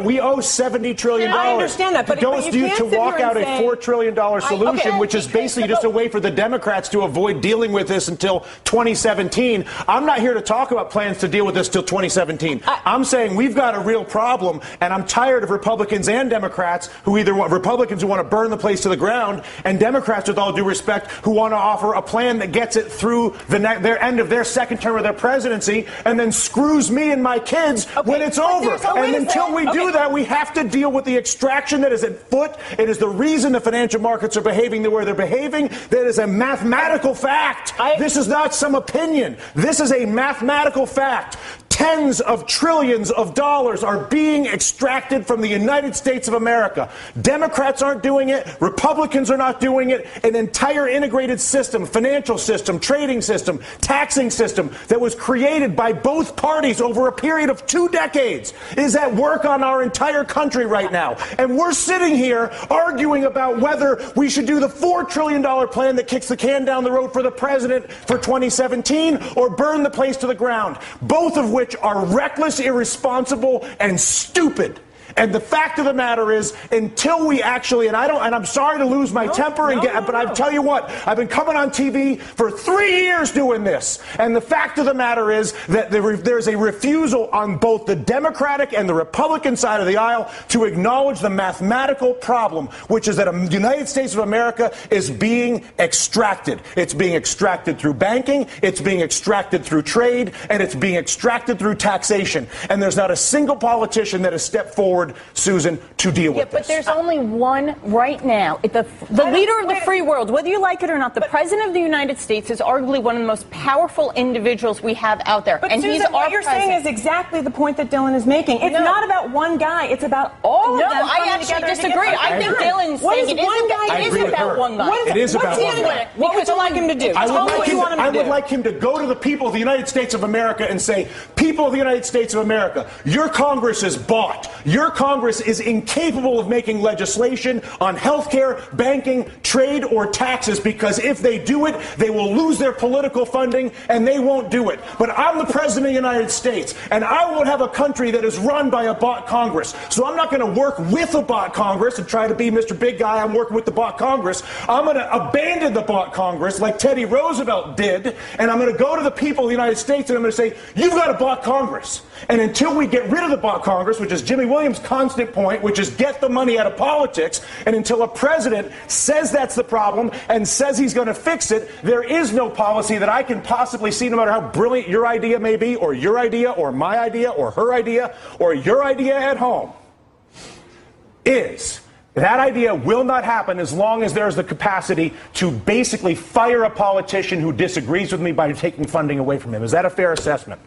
We owe $70 trillion. I understand that, but to walk out a $4 trillion solution, which is basically just a way for the Democrats to avoid dealing with this until 2017. I'm not here to talk about plans to deal with this till 2017. I'm saying we've got a real problem, and I'm tired of Republicans and Democrats who either want Republicans who want to burn the place to the ground, and Democrats, with all due respect, who want to offer a plan that gets it through their end of their second term of their presidency, and then screws me and my kids when it's over. And until we do that, we have to deal with the extraction that is at foot. It is the reason the financial markets are behaving the way they're behaving. That is a mathematical fact. This is not some opinion. This is a mathematical fact. Tens of trillions of dollars are being extracted from the United States of America. Democrats aren't doing it. Republicans are not doing it. An entire integrated system, financial system, trading system, taxing system that was created by both parties over a period of 2 decades is at work on our entire country right now. And we're sitting here arguing about whether we should do the $4 trillion plan that kicks the can down the road for the president for 2017 or burn the place to the ground, both of which are reckless, irresponsible, and stupid. And the fact of the matter is, until we actually, and I'm sorry to lose my temper, but I tell you what, I've been coming on TV for 3 years doing this. And the fact of the matter is that there's a refusal on both the Democratic and the Republican side of the aisle to acknowledge the mathematical problem, which is that the United States of America is being extracted. It's being extracted through banking, it's being extracted through trade, and it's being extracted through taxation. And there's not a single politician that has stepped forward, Susan, to deal with this. But there's only one right now. The leader of the free world, whether you like it or not, the President of the United States is arguably one of the most powerful individuals we have out there. But and Susan, he's what you're saying is exactly the point that Dylan is making. It's not about one guy. It's about all of them. No, I actually disagree. I think Dylan's saying it is about one guy. It is about one guy. What would you like him to do? I would like him to go to the people of the United States of America and say, people of the United States of America, your Congress is bought. Your Congress is incapable of making legislation on health care, banking, trade, or taxes, because if they do it, they will lose their political funding, and they won't do it. But I'm the President of the United States, and I won't have a country that is run by a bought Congress. So I'm not going to work with a bought Congress and try to be Mr. Big Guy. I'm working with the bought Congress. I'm going to abandon the bought Congress like Teddy Roosevelt did, and I'm going to go to the people of the United States, and I'm going to say, you've got a bought Congress. And until we get rid of the bought Congress, which is Jimmy Williams' constant point, which is get the money out of politics, and until a president says that's the problem and says he's going to fix it, there is no policy that I can possibly see, no matter how brilliant your idea may be, or your idea, or my idea, or her idea, or your idea at home, is that idea will not happen as long as there's the capacity to basically fire a politician who disagrees with me by taking funding away from him. Is that a fair assessment?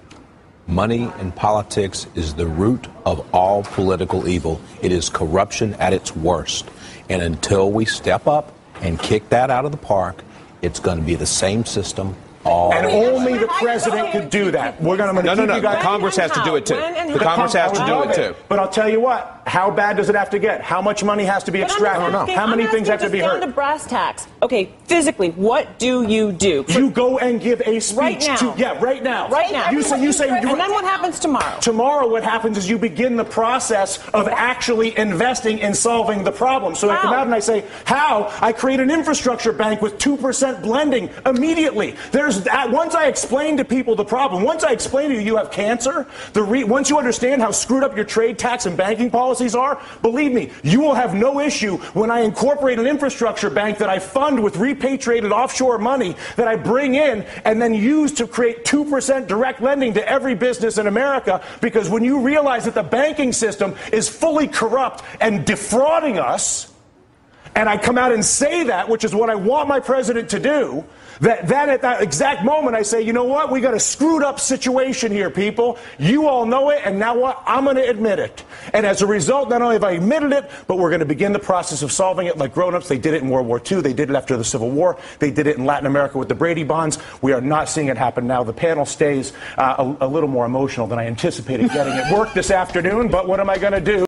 Money in politics is the root of all political evil. It is corruption at its worst. And until we step up and kick that out of the park, it's going to be the same system and only the president could do that. We're going to No. Congress has to do it too. The Congress has to do it too. But I'll tell you what. How bad does it have to get? How much money has to be extracted? How many things have to be heard? Down to brass tacks. Okay, physically, what do? You go and give a speech right now. Right now. Right now. You say. And then what happens tomorrow? Tomorrow, what happens is you begin the process of actually investing in solving the problem. So I come out and I say, how? I create an infrastructure bank with 2% blending immediately. Once I explain to people the problem, once I explain to you have cancer, once you understand how screwed up your trade, tax, and banking policies are, believe me, you will have no issue when I incorporate an infrastructure bank that I fund with repatriated offshore money that I bring in and then use to create 2% direct lending to every business in America. Because when you realize that the banking system is fully corrupt and defrauding us, and I come out and say that, which is what I want my president to do, then at that exact moment I say, you know what, we got a screwed up situation here, people. You all know it, and now what? I'm going to admit it. And as a result, not only have I admitted it, but we're going to begin the process of solving it like grown-ups. They did it in World War II. They did it after the Civil War. They did it in Latin America with the Brady bonds. We are not seeing it happen now. The panel stays a little more emotional than I anticipated getting at work this afternoon, but what am I going to do?